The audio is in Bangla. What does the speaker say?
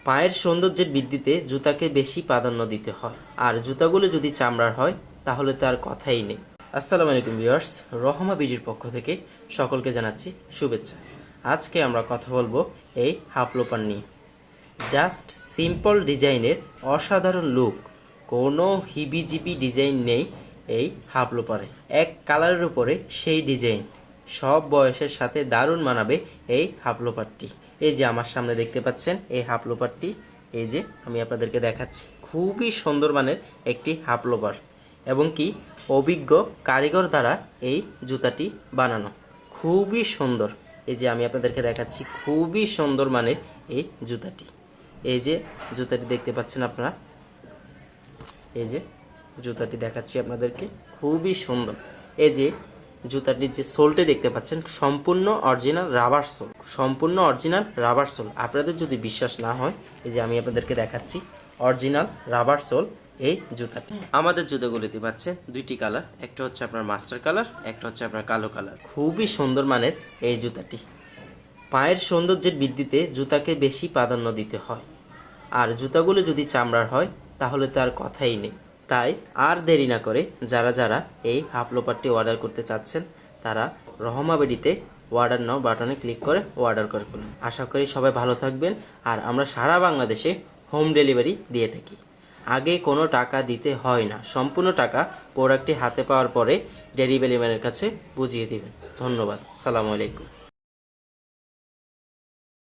পায়ের সৌন্দর্যের বৃদ্ধিতে জুতাকে বেশি প্রাধান্য দিতে হয়, আর জুতাগুলো যদি চামড়ার হয় তাহলে তো আর কথাই নেই। আসসালামু আলাইকুম ভিউয়ার্স, রহমা বিডির পক্ষ থেকে সকলকে জানাচ্ছি শুভেচ্ছা। আজকে আমরা কথা বলবো এই হাফ লোপার নিয়ে। জাস্ট সিম্পল ডিজাইনের অসাধারণ লুক, কোনো হিবিজিবি ডিজাইন নেই এই হাফ লোপারে। এক কালারের উপরে সেই ডিজাইন, সব বয়সের সাথে দারুণ মানাবে এই হাফ লোপারটি। এই যে আমার সামনে দেখতে পাচ্ছেন এই হাফ লোপারটি, এই যে আমি আপনাদেরকে দেখাচ্ছি, খুবই সুন্দর মানের একটি হাফ লোপার এবং কি অভিজ্ঞ কারিগর দ্বারা এই জুতাটি বানানো, খুবই সুন্দর। এই যে আমি আপনাদেরকে দেখাচ্ছি, খুবই সুন্দর মানের এই জুতাটি। এই যে জুতাটি দেখতে পাচ্ছেন আপনারা, এই যে জুতাটি দেখাচ্ছি আপনাদেরকে, খুবই সুন্দর। এই যে জুতাটির যে সোলটি দেখতে পাচ্ছেন, সম্পূর্ণ অরিজিনাল রাবার সোল, সম্পূর্ণ অরিজিনাল রাবার সোল। আপনাদের যদি বিশ্বাস না হয়, এই যে আমি আপনাদেরকে দেখাচ্ছি অরিজিনাল রাবার সোল এই জুতাটি। আমাদের জুতাগুলিতে পাচ্ছেন দুইটি কালার, একটা হচ্ছে আপনার মাস্টার কালার, একটা হচ্ছে আপনার কালো কালার। খুবই সুন্দর মানের এই জুতাটি। পায়ের সৌন্দর্যের বৃদ্ধিতে জুতাকে বেশি প্রাধান্য দিতে হয়, আর জুতাগুলো যদি চামড়ার হয় তাহলে তো আর কথাই নেই। তাই আর দেরি না করে যারা যারা এই হাফ লোপারটি অর্ডার করতে চাচ্ছেন, তারা রহমা বেডিতে অর্ডার নাও বাটনে ক্লিক করে অর্ডার করে ফেলুন। আশা করি সবাই ভালো থাকবেন। আর আমরা সারা বাংলাদেশে হোম ডেলিভারি দিয়ে থাকি। আগে কোনো টাকা দিতে হয় না, সম্পূর্ণ টাকা প্রোডাক্টটি হাতে পাওয়ার পরে ডেলিভারি ম্যানের কাছে বুঝিয়ে দিবেন। ধন্যবাদ। আসসালামু আলাইকুম।